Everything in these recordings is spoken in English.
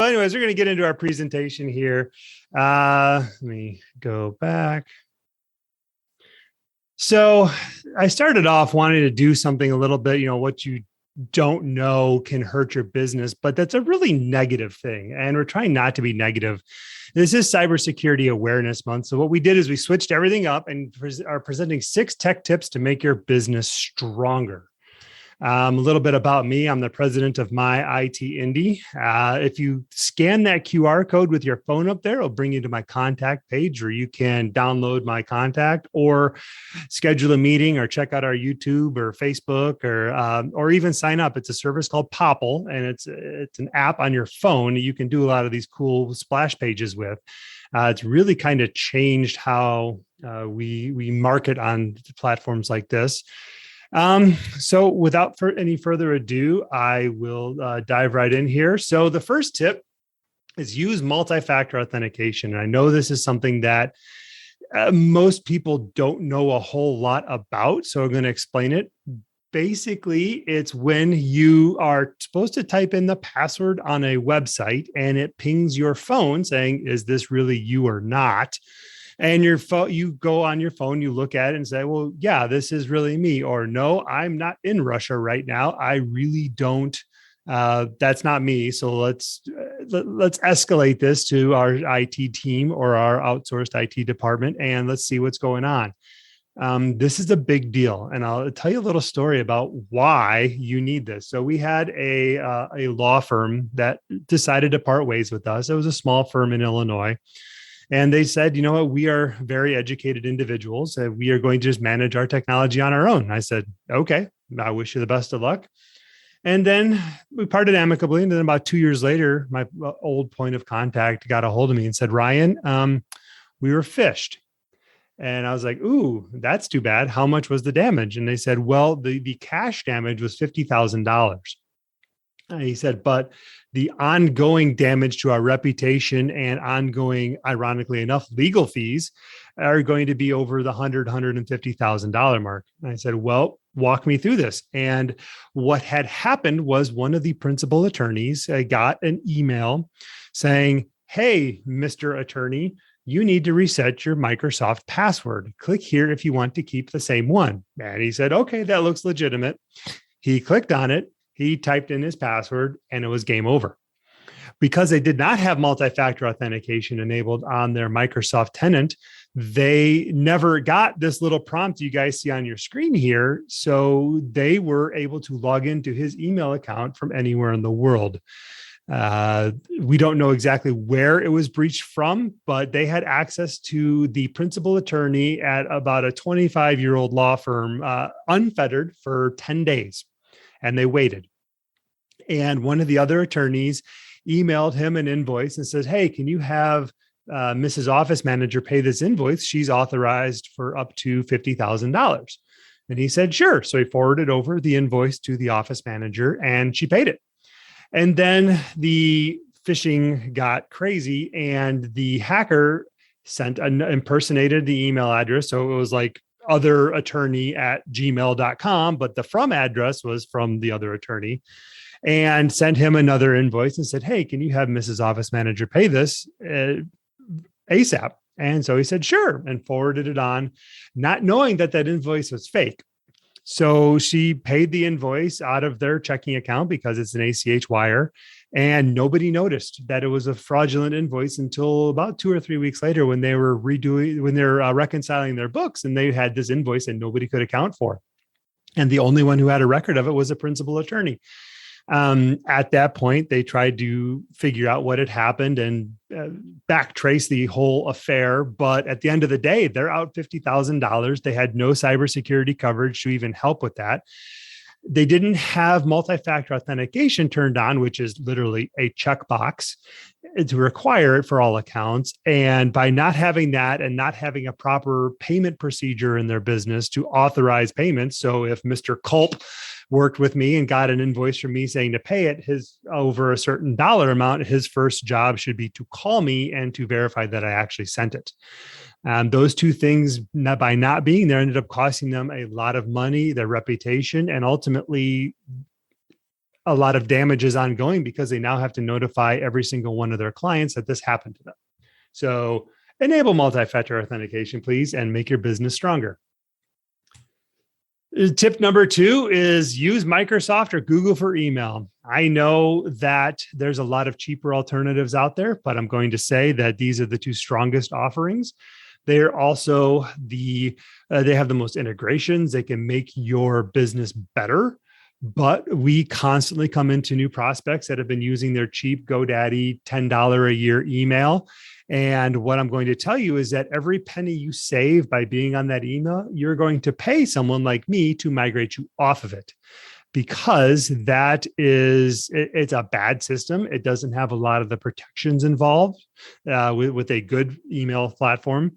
So anyways, we're going to get into our presentation here. Let me go back. So I started off wanting to do something a little bit, what you don't know can hurt your business, but that's a really negative thing. And we're trying not to be negative. This is Cybersecurity Awareness Month. So what we did is we switched everything up and are presenting 6 tech tips to make your business stronger. A little bit about me. I'm the president of My IT Indy. If you scan that QR code with your phone up there, it'll bring you to my contact page, or you can download my or schedule a meeting or check out our YouTube or Facebook or even sign up. It's a service called Popple, and it's an app on your phone. You can do a lot of these cool splash pages with. It's really kind of changed how we market on platforms like this. So without any further ado, I will dive right in here. So the first tip is use multi-factor authentication. And I know this is something that most people don't know a whole lot about, so I'm going to explain it. Basically, it's when you are supposed to type in the password on a website and it pings your phone saying, is this really you or not? And your phone, you go on your phone, you look at it and say, well, yeah, this is really me. Or no, I'm not in Russia right now. I really don't. That's not me. So let's escalate this to our IT team or our outsourced IT department, and let's see what's going on. This is a big deal. And I'll tell you a little story about why you need this. So we had a law firm that decided to part ways with us. It was a small firm in Illinois. And they said, you know what, we are very educated individuals. We are going to just manage our technology on our own. And I said, okay, I wish you the best of luck. And then we parted amicably. And then about 2 years later, my old point of contact got a hold of me and said, Ryan, we were phished. And I was like, ooh, that's too bad. How much was the damage? And they said, well, the cash damage was $50,000. He said, but the ongoing damage to our reputation and ongoing, ironically enough, legal fees are going to be over the $150,000 mark. And I said, well, walk me through this. And what had happened was one of the principal attorneys got an email saying, hey, Mr. Attorney, you need to reset your Microsoft password. Click here if you want to keep the same one. And he said, okay, that looks legitimate. He clicked on it. He typed in his password and it was game over. Because they did not have multi-factor authentication enabled on their Microsoft tenant, they never got this little prompt you guys see on your screen here. So they were able to log into his email account from anywhere in the world. We don't know exactly where it was breached from, but they had access to the principal attorney at about a 25-year-old law firm, unfettered for 10 days. And they waited. And one of the other attorneys emailed him an invoice and says, hey, can you have Mrs. Office Manager pay this invoice? She's authorized for up to $50,000. And he said, sure. So he forwarded over the invoice to the office manager and she paid it. And then the phishing got crazy and the hacker impersonated the email address. So it was like other attorney at gmail.com, but the from address was from the other attorney, and sent him another invoice and said, hey, can you have Mrs. Office Manager pay this ASAP? And so he said, sure, and forwarded it on, not knowing that invoice was fake. So she paid the invoice out of their checking account because it's an ACH wire. And nobody noticed that it was a fraudulent invoice until about 2 or 3 weeks later when they were reconciling their books and they had this invoice and nobody could account for. And the only one who had a record of it was a principal attorney. At that point, they tried to figure out what had happened and backtrace the whole affair. But at the end of the day, they're out $50,000. They had no cybersecurity coverage to even help with that. They didn't have multi-factor authentication turned on, which is literally a checkbox to require it for all accounts. And by not having that and not having a proper payment procedure in their business to authorize payments. So if Mr. Culp worked with me and got an invoice from me saying to pay it his over a certain dollar amount, his first job should be to call me and to verify that I actually sent it. Those two things, by not being there, ended up costing them a lot of money, their reputation, and ultimately a lot of damage is ongoing because they now have to notify every single one of their clients that this happened to them. So enable multi-factor authentication, please, and make your business stronger. Tip number 2 is use Microsoft or Google for email. I know that there's a lot of cheaper alternatives out there, but I'm going to say that these are the 2 strongest offerings. They are also they have the most integrations. They can make your business better. But we constantly come into new prospects that have been using their cheap GoDaddy $10 a year email. And what I'm going to tell you is that every penny you save by being on that email, you're going to pay someone like me to migrate you off of it, because it's a bad system. It doesn't have a lot of the protections involved with a good email platform.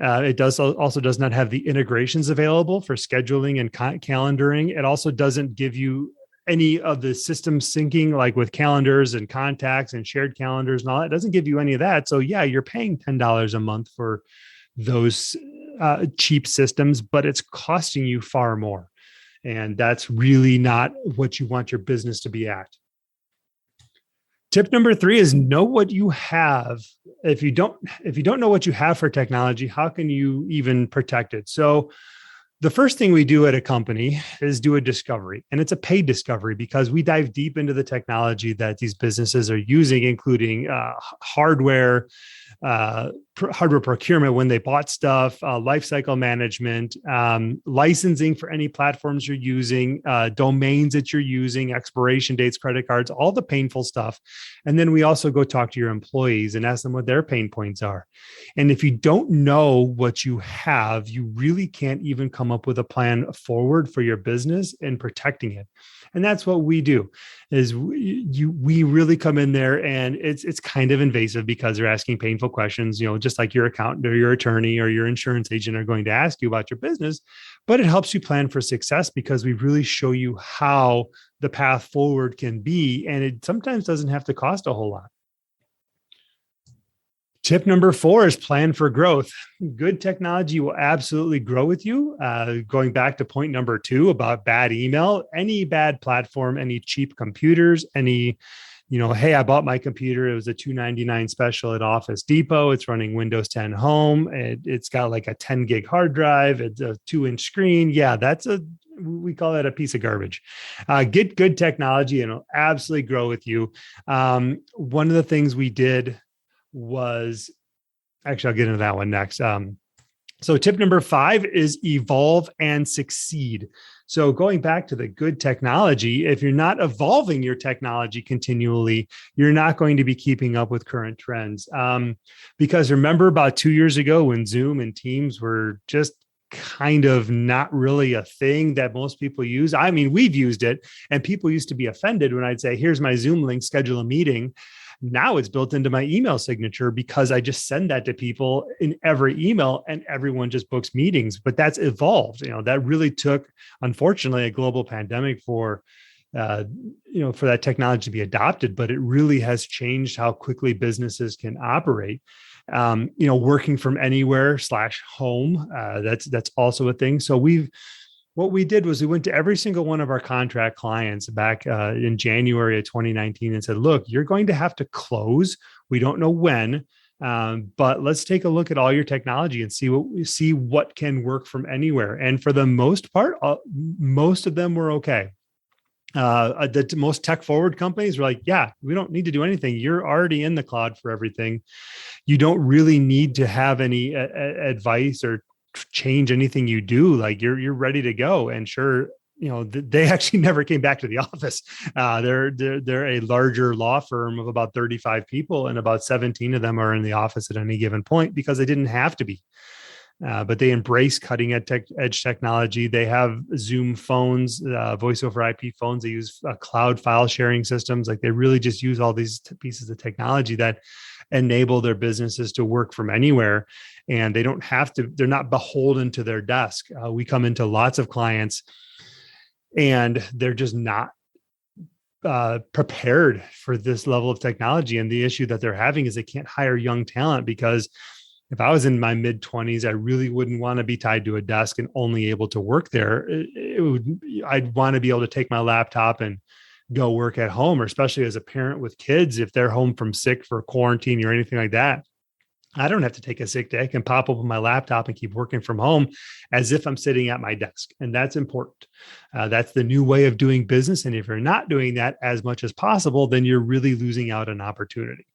It also does not have the integrations available for scheduling and calendaring. It also doesn't give you any of the system syncing, like with calendars and contacts and shared calendars and all that. It doesn't give you any of that. So yeah, you're paying $10 a month for those cheap systems, but it's costing you far more. And that's really not what you want your business to be at. Tip number 3 is know what you have. If you don't know what you have for technology, how can you even protect it? So the first thing we do at a company is do a discovery, and it's a paid discovery because we dive deep into the technology that these businesses are using, including hardware procurement when they bought stuff, lifecycle management, licensing for any platforms you're using, domains that you're using, expiration dates, credit cards, all the painful stuff. And then we also go talk to your employees and ask them what their pain points are. And if you don't know what you have, you really can't even come up with a plan forward for your business and protecting it. And that's what we do. Is we really come in there, and it's kind of invasive because they're asking painful questions, just like your accountant or your attorney or your insurance agent are going to ask you about your business. But it helps you plan for success because we really show you how the path forward can be, and it sometimes doesn't have to cost a whole lot. Tip number 4 is plan for growth. Good technology will absolutely grow with you. Going back to point number 2 about bad email, any bad platform, any cheap computers, hey, I bought my computer. It was a $299 special at Office Depot. It's running Windows 10 Home. It's got like a 10 gig hard drive. It's a 2-inch screen. Yeah, we call that a piece of garbage. Get good technology and it'll absolutely grow with you. One of the things we did was, actually, I'll get into that one next. So tip number 5 is evolve and succeed. So going back to the good technology, if you're not evolving your technology continually, you're not going to be keeping up with current trends. Because remember about 2 years ago when Zoom and Teams were just kind of not really a thing that most people use. I mean, we've used it, and people used to be offended when I'd say, here's my Zoom link, schedule a meeting. Now it's built into my email signature because I just send that to people in every email and everyone just books meetings. But that's evolved. That really took, unfortunately, a global pandemic for that technology to be adopted, but it really has changed how quickly businesses can operate. Working from anywhere /home, that's also a thing. So what we did was we went to every single one of our contract clients back in January of 2019 and said, look, you're going to have to close. We don't know when, but let's take a look at all your technology and see what can work from anywhere. And for the most part, most of them were okay. The most tech forward companies were like, yeah, we don't need to do anything. You're already in the cloud for everything. You don't really need to have any advice or change anything you do. Like you're ready to go. And sure, they actually never came back to the office. They're a larger law firm of about 35 people, and about 17 of them are in the office at any given point because they didn't have to be. But they embrace cutting edge technology. They have Zoom phones, voice over IP phones. They use cloud file sharing systems. Like they really just use all these pieces of technology that enable their businesses to work from anywhere. And they don't have to, they're not beholden to their desk. We come into lots of clients and they're just not prepared for this level of technology. And the issue that they're having is they can't hire young talent, because if I was in my mid 20s, I really wouldn't want to be tied to a desk and only able to work there. I'd want to be able to take my laptop and go work at home, or especially as a parent with kids, if they're home from sick for quarantine or anything like that, I don't have to take a sick day. I can pop open my laptop and keep working from home as if I'm sitting at my desk. And that's important. That's the new way of doing business. And if you're not doing that as much as possible, then you're really losing out on opportunity.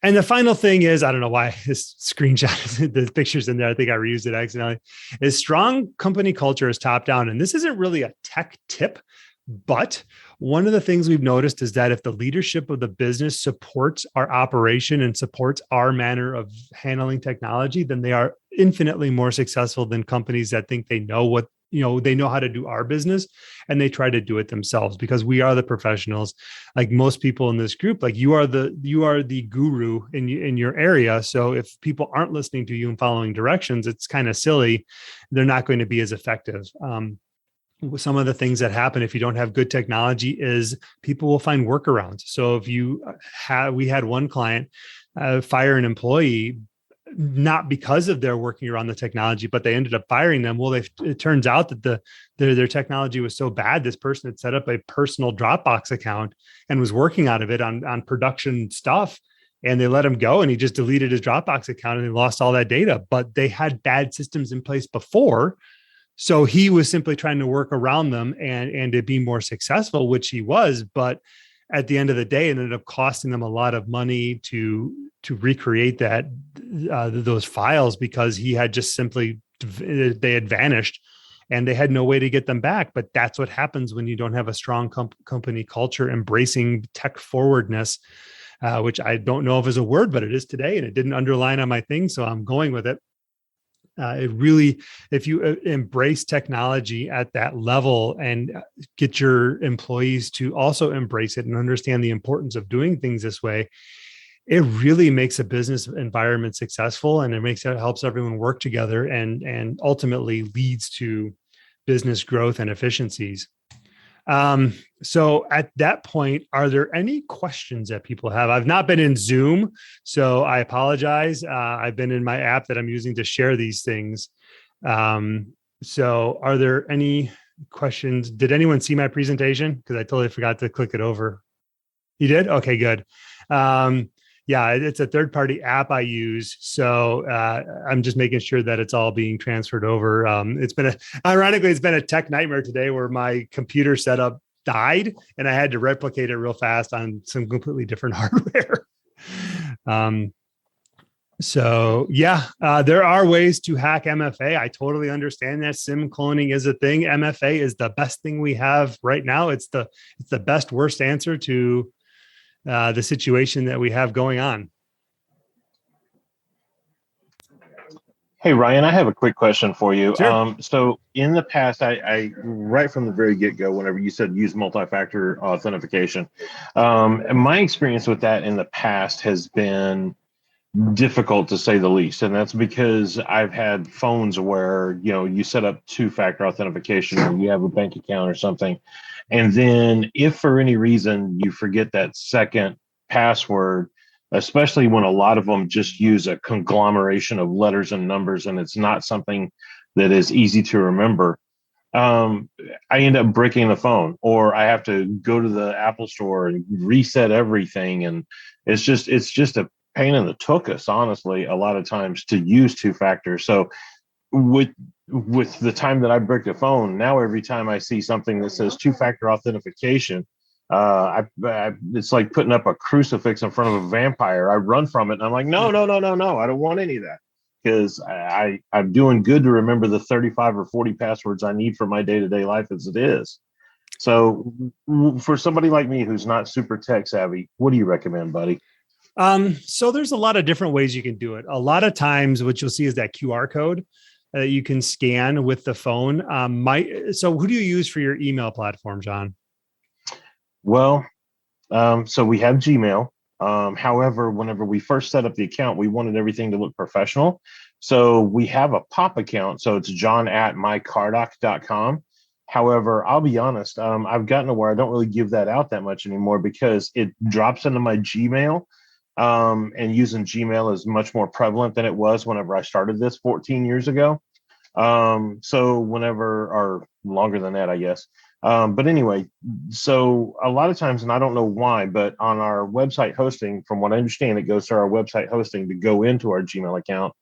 And the final thing is, I don't know why this screenshot, the pictures in there, I think I reused it accidentally, is strong company culture is top down. And this isn't really a tech tip, but one of the things we've noticed is that if the leadership of the business supports our operation and supports our manner of handling technology, then they are infinitely more successful than companies that think they know what, they know how to do our business and they try to do it themselves, because we are the professionals. Like most people in this group, like you are the guru in your area. So if people aren't listening to you and following directions, it's kind of silly. They're not going to be as effective. Some of the things that happen if you don't have good technology is people will find workarounds. So if we had one client fire an employee, not because of their working around the technology, but they ended up firing them. Well, it turns out that their technology was so bad, this person had set up a personal Dropbox account and was working out of it on production stuff. And they let him go, and he just deleted his Dropbox account and he lost all that data. But they had bad systems in place before. So he was simply trying to work around them and to be more successful, which he was. But at the end of the day, it ended up costing them a lot of money to recreate those files, because he had just simply, they had vanished and they had no way to get them back. But that's what happens when you don't have a strong company culture embracing tech forwardness, which I don't know if is a word, but it is today, and it didn't underline on my thing, so I'm going with it. It really, if you embrace technology at that level and get your employees to also embrace it and understand the importance of doing things this way, it really makes a business environment successful, and it helps everyone work together and ultimately leads to business growth and efficiencies. So at that point, are there any questions that people have? I've not been in Zoom, so I apologize. I've been in my app that I'm using to share these things. So are there any questions? Did anyone see my presentation? Because I totally forgot to click it over. You did? Okay, good. Yeah, it's a third-party app I use, so I'm just making sure that it's all being transferred over. Ironically, it's been a tech nightmare today, where my computer setup died, and I had to replicate it real fast on some completely different hardware. So yeah, there are ways to hack MFA. I totally understand that SIM cloning is a thing. MFA is the best thing we have right now. It's the best worst answer to the situation that we have going on. Hey, Ryan, I have a quick question for you. Sure. So in the past, I right from the very get-go, whenever you said use multi-factor authentication, and my experience with that in the past has been difficult to say the least. And that's because I've had phones where, you set up two-factor authentication, or you have a bank account or something. And then if for any reason you forget that second password, especially when a lot of them just use a conglomeration of letters and numbers, and it's not something that is easy to remember, I end up breaking the phone, or I have to go to the Apple store and reset everything. And it's just a pain in the tuchus, honestly, a lot of times to use two factors. So with the time that I break the phone, now every time I see something that says two-factor authentication, it's like putting up a crucifix in front of a vampire. I run from it, and I'm like, no, no, no, no, no, I don't want any of that, because I'm doing good to remember the 35 or 40 passwords I need for my day-to-day life as it is. So for somebody like me who's not super tech savvy, what do you recommend, buddy? So there's a lot of different ways you can do it. A lot of times what you'll see is that QR code that you can scan with the phone. So who do you use for your email platform, John? Well, so we have Gmail. However, whenever we first set up the account, we wanted everything to look professional. So we have a pop account. So it's john@mycardoc.com. However, I'll be honest, I've gotten to where I don't really give that out that much anymore, because it drops into my Gmail. And using Gmail is much more prevalent than it was whenever I started this 14 years ago. So whenever, or longer than that, I guess. But anyway, so a lot of times, and I don't know why, but on our website hosting, from what I understand, it goes to our website hosting to go into our Gmail account.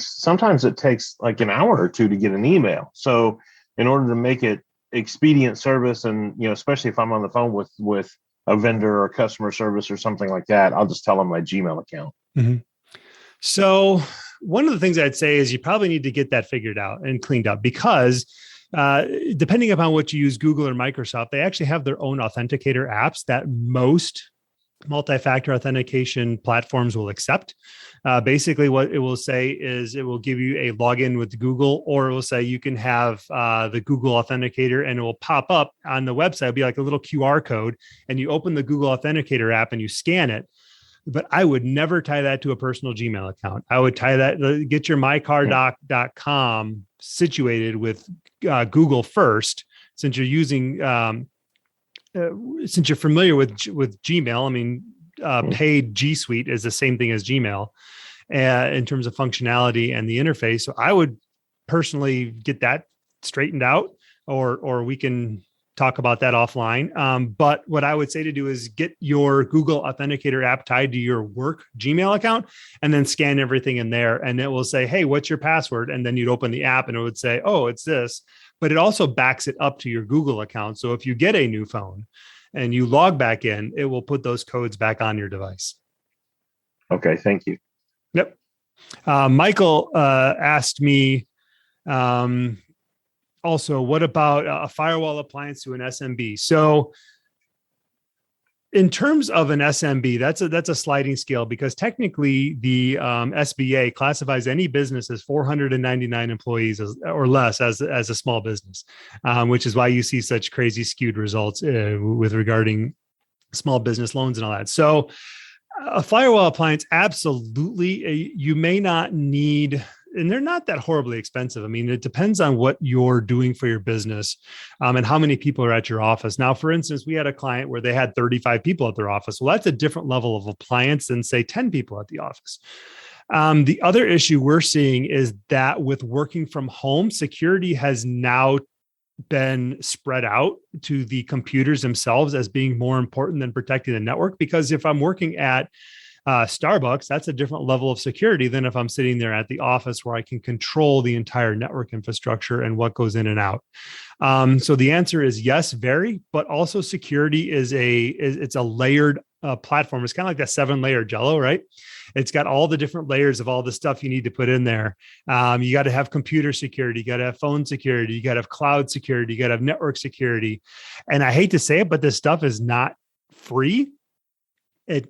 Sometimes it takes like an hour or two to get an email. So in order to make it expedient service, and especially if I'm on the phone with a vendor or customer service or something like that, I'll just tell them my Gmail account. Mm-hmm. So one of the things I'd say is you probably need to get that figured out and cleaned up, because depending upon what you use, Google or Microsoft, they actually have their own authenticator apps that most multi-factor authentication platforms will accept. Basically, what it will say is it will give you a login with Google, or it will say you can have the Google Authenticator, and it will pop up on the website. It'll be like a little QR code, and you open the Google Authenticator app and you scan it. But I would never tie that to a personal Gmail account. I would tie that, get your mycardoc.com situated with Google first, since you're using since you're familiar with Gmail. I mean, paid G Suite is the same thing as Gmail in terms of functionality and the interface. So I would personally get that straightened out, or we can talk about that offline. But what I would say to do is get your Google Authenticator app tied to your work Gmail account, and then scan everything in there. And it will say, hey, what's your password? And then you'd open the app and it would say, oh, it's this. But it also backs it up to your Google account. So if you get a new phone and you log back in, it will put those codes back on your device. Okay, thank you. Yep. Michael asked me, also, what about a firewall appliance to an SMB? So in terms of an SMB, that's a sliding scale, because technically the SBA classifies any business as 499 employees or less as a small business, which is why you see such crazy skewed results with regarding small business loans and all that. So a firewall appliance, absolutely, you may not need, and they're not that horribly expensive. I mean, it depends on what you're doing for your business and how many people are at your office. Now, for instance, we had a client where they had 35 people at their office. Well, that's a different level of appliance than, say, 10 people at the office. The other issue we're seeing is that with working from home, security has now been spread out to the computers themselves as being more important than protecting the network. Because if I'm working at Starbucks, that's a different level of security than if I'm sitting there at the office, where I can control the entire network infrastructure and what goes in and out. So the answer is yes, very, but also security it's a layered platform. It's kind of like that 7-layer Jello, right? It's got all the different layers of all the stuff you need to put in there. You got to have computer security, you got to have phone security, you got to have cloud security, you got to have network security. And I hate to say it, but this stuff is not free.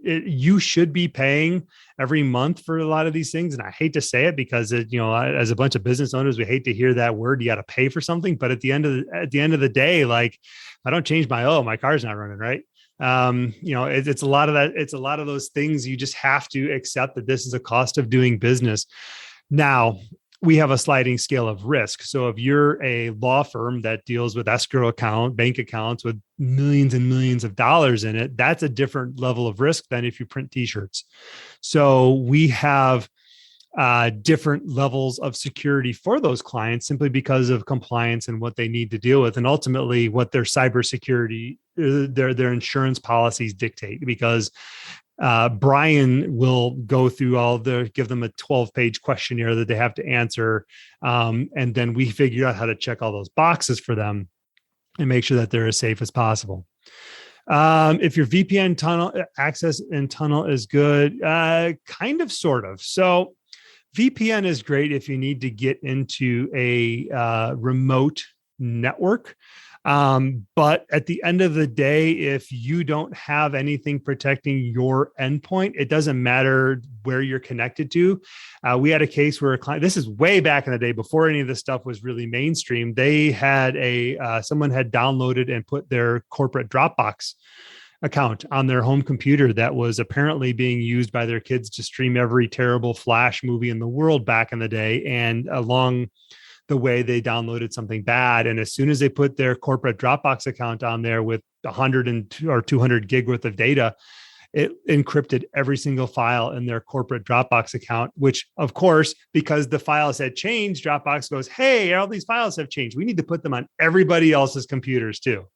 You should be paying every month for a lot of these things. And I hate to say it, because as a bunch of business owners, we hate to hear that word. You got to pay for something. But at the end of the day, like, if I don't change my car's not running, right? It's a lot of that. It's a lot of those things. You just have to accept that this is a cost of doing business. Now, we have a sliding scale of risk. So if you're a law firm that deals with bank accounts with millions and millions of dollars in it, that's a different level of risk than if you print t-shirts. So we have different levels of security for those clients, simply because of compliance and what they need to deal with, and ultimately what their cybersecurity, their insurance policies dictate. Because Brian will go through give them a 12-page questionnaire that they have to answer. And then we figure out how to check all those boxes for them and make sure that they're as safe as possible. If your VPN tunnel access and tunnel is good, kind of, sort of. So VPN is great if you need to get into a remote network. But at the end of the day, if you don't have anything protecting your endpoint, it doesn't matter where you're connected to. We had a case where a client, this is way back in the day before any of this stuff was really mainstream. They had someone had downloaded and put their corporate Dropbox account on their home computer that was apparently being used by their kids to stream every terrible Flash movie in the world back in the day. And along the way, they downloaded something bad. And as soon as they put their corporate Dropbox account on there with 100 or 200 gig worth of data, it encrypted every single file in their corporate Dropbox account, which of course, because the files had changed, Dropbox goes, hey, all these files have changed. We need to put them on everybody else's computers too.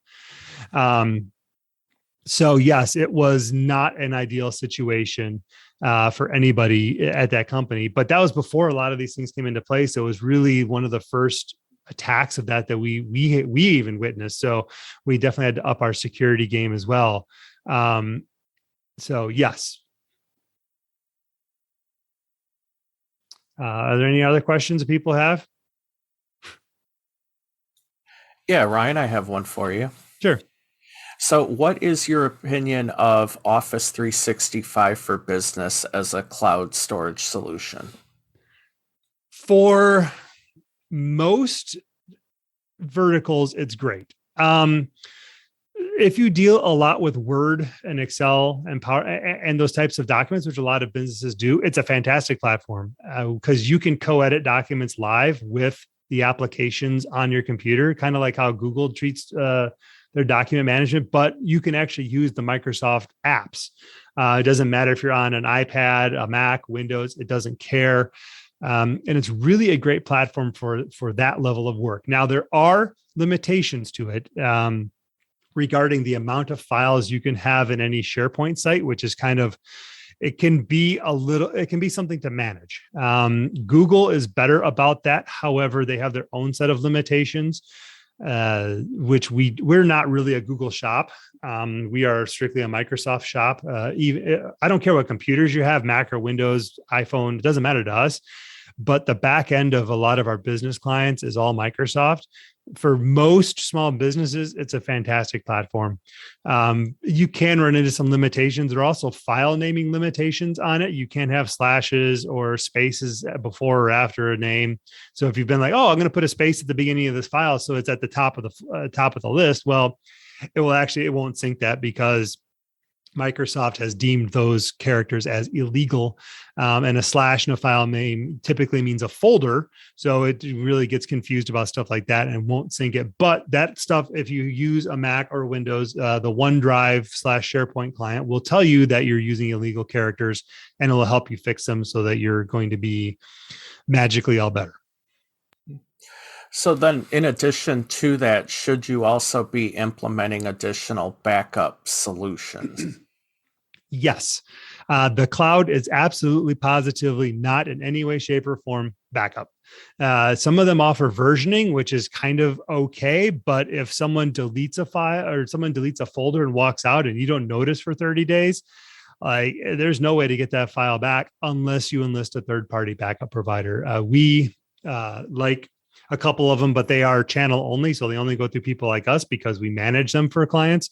So yes, it was not an ideal situation for anybody at that company, but that was before a lot of these things came into place. So it was really one of the first attacks of that we even witnessed. So we definitely had to up our security game as well. So yes. Are there any other questions that people have? Yeah, Ryan, I have one for you. Sure. So what is your opinion of Office 365 for Business as a cloud storage solution? For most verticals, it's great. If you deal a lot with Word and Excel and Power and those types of documents, which a lot of businesses do, it's a fantastic platform because you can co-edit documents live with the applications on your computer, kind of like how Google treats their document management, but you can actually use the Microsoft apps. It doesn't matter if you're on an iPad, a Mac, Windows, it doesn't care. And it's really a great platform for that level of work. Now, there are limitations to it. Regarding the amount of files you can have in any SharePoint site, which is it can be something to manage. Google is better about that. However, they have their own set of limitations, which we're not really a Google shop. We are strictly a Microsoft shop. I don't care what computers you have, Mac or Windows, iPhone, it doesn't matter to us. But the back end of a lot of our business clients is all Microsoft. For most small businesses, it's a fantastic platform. You can run into some limitations. There are also file naming limitations on it. You can't have slashes or spaces before or after a name. So if you've been like, oh, I'm going to put a space at the beginning of this file, so it's at the top of the list. Well, it won't sync that because Microsoft has deemed those characters as illegal, and a slash in a file name typically means a folder. So it really gets confused about stuff like that and won't sync it. But that stuff, if you use a Mac or Windows, the OneDrive / SharePoint client will tell you that you're using illegal characters, and it will help you fix them so that you're going to be magically all better. So then, in addition to that, should you also be implementing additional backup solutions? Yes. The cloud is absolutely positively not in any way, shape, or form backup. Some of them offer versioning, which is kind of okay. But if someone deletes a file or someone deletes a folder and walks out and you don't notice for 30 days, there's no way to get that file back unless you enlist a third-party backup provider. We like a couple of them, but they are channel only. So they only go through people like us because we manage them for clients.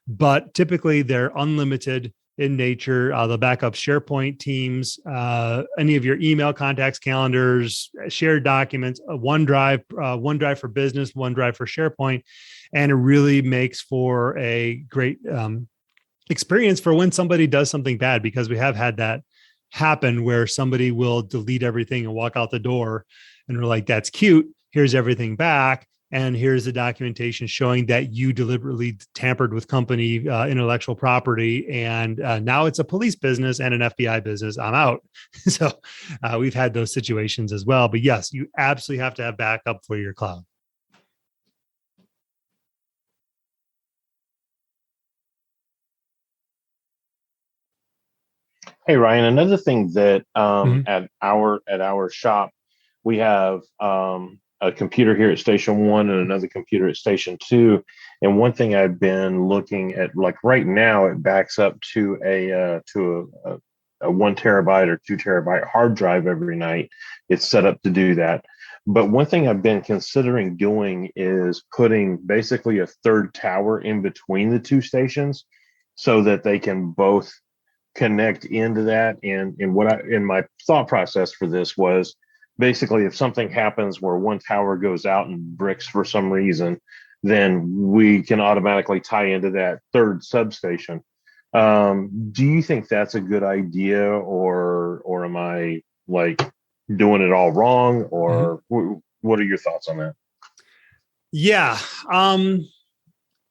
But typically they're unlimited in nature. The backup SharePoint teams, any of your email contacts, calendars, shared documents, OneDrive for business, OneDrive for SharePoint. And it really makes for a great experience for when somebody does something bad, because we have had that happen where somebody will delete everything and walk out the door. And we're like, that's cute. Here's everything back. And here's the documentation showing that you deliberately tampered with company intellectual property. And now it's a police business and an FBI business. I'm out. So we've had those situations as well. But yes, you absolutely have to have backup for your cloud. Hey Ryan, another thing that at our shop we have a computer here at Station One and another computer at Station Two. And one thing I've been looking at, like right now, it backs up to a 1 terabyte or 2 terabyte hard drive every night. It's set up to do that. But one thing I've been considering doing is putting basically a third tower in between the two stations so that they can both connect into that. And my thought process for this was basically, if something happens where one tower goes out and bricks for some reason, then we can automatically tie into that third substation. Do you think that's a good idea, or am I like doing it all wrong, or what are your thoughts on that? Yeah.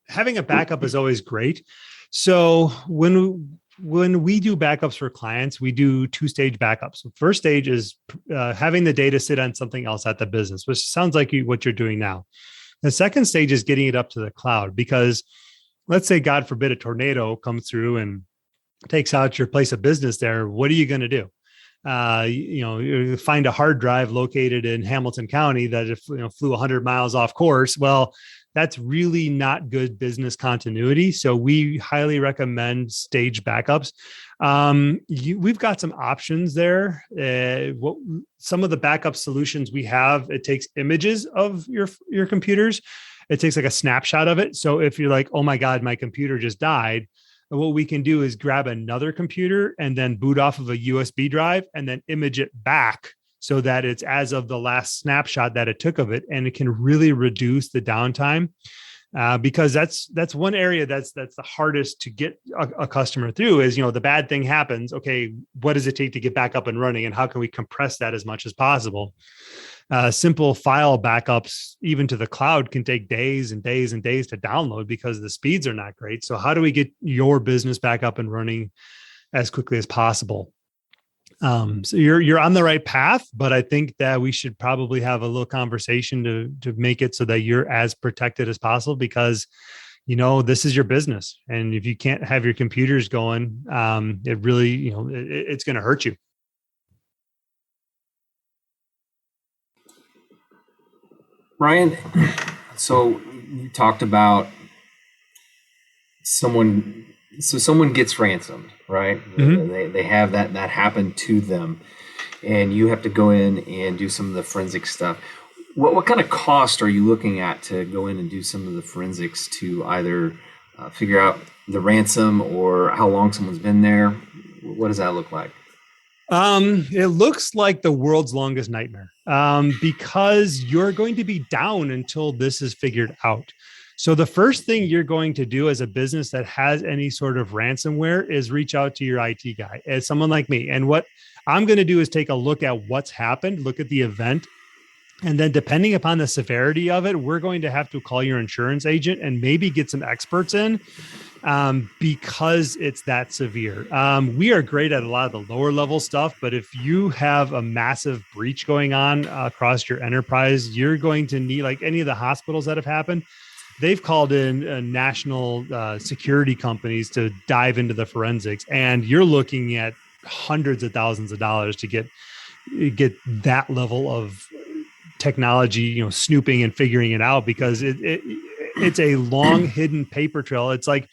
Having a backup is always great. So when when we do backups for clients, we do two-stage backups. The first stage is having the data sit on something else at the business, which sounds like what you're doing now. The second stage is getting it up to the cloud, because let's say, God forbid, a tornado comes through and takes out your place of business there. What are you going to do? You find a hard drive located in Hamilton County that if flew 100 miles off course. Well, that's really not good business continuity. So we highly recommend stage backups. We've got some options there. Some of the backup solutions we have, it takes images of your computers. It takes like a snapshot of it. So if you're like, oh my God, my computer just died, what we can do is grab another computer and then boot off of a USB drive and then image it back so that it's as of the last snapshot that it took of it. And it can really reduce the downtime because that's one area that's the hardest to get a customer through is, the bad thing happens. Okay, what does it take to get back up and running? And how can we compress that as much as possible? Simple file backups, even to the cloud, can take days and days and days to download because the speeds are not great. So how do we get your business back up and running as quickly as possible? So you're on the right path, but I think that we should probably have a little conversation to make it so that you're as protected as possible, because this is your business, and if you can't have your computers going, it really it's going to hurt you. Ryan, so you talked about someone gets ransomed, right? Mm-hmm. They have that happen to them, and you have to go in and do some of the forensic stuff. What kind of cost are you looking at to go in and do some of the forensics to either figure out the ransom or how long someone's been there? What does that look like? It looks like the world's longest nightmare because you're going to be down until this is figured out. So the first thing you're going to do as a business that has any sort of ransomware is reach out to your IT guy, as someone like me. And what I'm going to do is take a look at what's happened, look at the event. And then depending upon the severity of it, we're going to have to call your insurance agent and maybe get some experts in because it's that severe. We are great at a lot of the lower level stuff, but if you have a massive breach going on across your enterprise, you're going to need, like any of the hospitals that have happened, they've called in national security companies to dive into the forensics. And you're looking at hundreds of thousands of dollars to get that level of technology, snooping and figuring it out, because it's a long hidden paper trail. It's like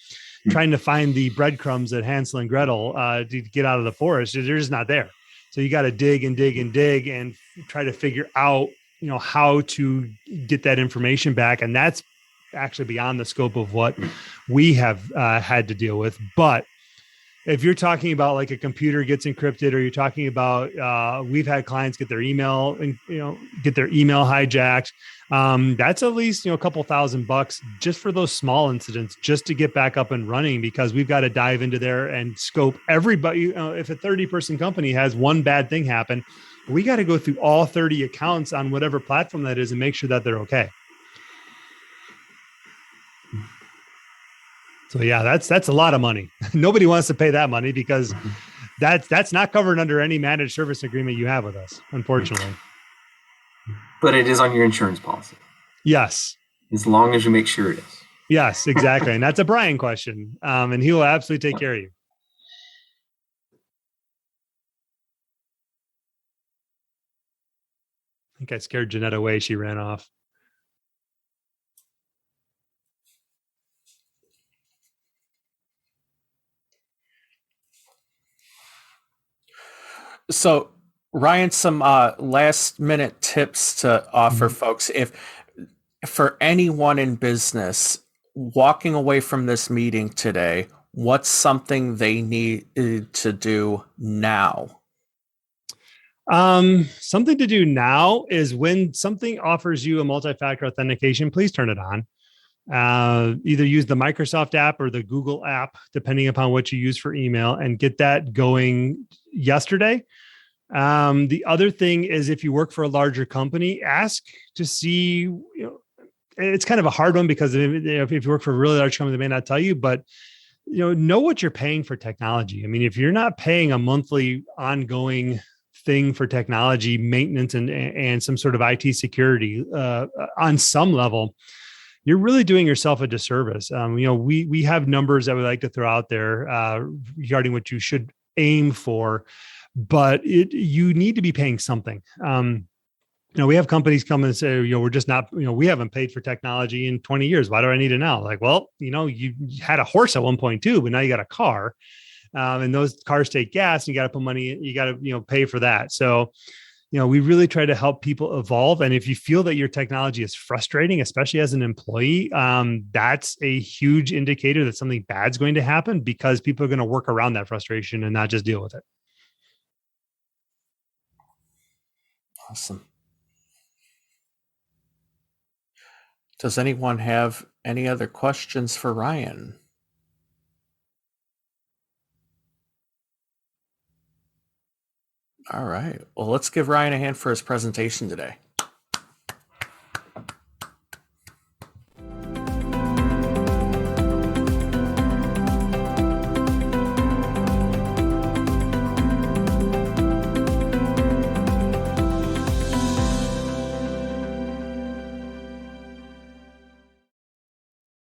trying to find the breadcrumbs that Hansel and Gretel to get out of the forest. They're just not there. So you got to dig and dig and dig and try to figure out, how to get that information back. And that's actually beyond the scope of what we have had to deal with. But if you're talking about like a computer gets encrypted, or you're talking about, we've had clients get their email and, get their email hijacked. That's at least, a couple $1,000 just for those small incidents, just to get back up and running, because we've got to dive into there and scope everybody. If a 30-person company has one bad thing happen, we got to go through all 30 accounts on whatever platform that is and make sure that they're okay. So yeah, that's a lot of money. Nobody wants to pay that money because that's not covered under any managed service agreement you have with us, unfortunately. But it is on your insurance policy. Yes. As long as you make sure it is. Yes, exactly. And that's a Brian question. And he will absolutely take care of you. I think I scared Jeanette away. She ran off. So, Ryan, some last minute tips to offer folks. If for anyone in business walking away from this meeting today, what's something they need to do now? Something to do now is when something offers you a multi-factor authentication, please turn it on. Either use the Microsoft app or the Google app, depending upon what you use for email, and get that going yesterday. The other thing is, if you work for a larger company, ask to see, it's kind of a hard one because if you work for a really large company, they may not tell you, but know what you're paying for technology. I mean, if you're not paying a monthly ongoing thing for technology maintenance and some sort of IT security on some level, you're really doing yourself a disservice. We have numbers that we like to throw out there regarding what you should aim for, but you need to be paying something. We have companies come and say, we're just not, we haven't paid for technology in 20 years. Why do I need it now? Like, well, you had a horse at one point too, but now you got a car. And those cars take gas, and you got to put money, you got to, pay for that. So, we really try to help people evolve. And if you feel that your technology is frustrating, especially as an employee, that's a huge indicator that something bad's going to happen, because people are going to work around that frustration and not just deal with it. Awesome. Does anyone have any other questions for Ryan? All right. Well, let's give Ryan a hand for his presentation today.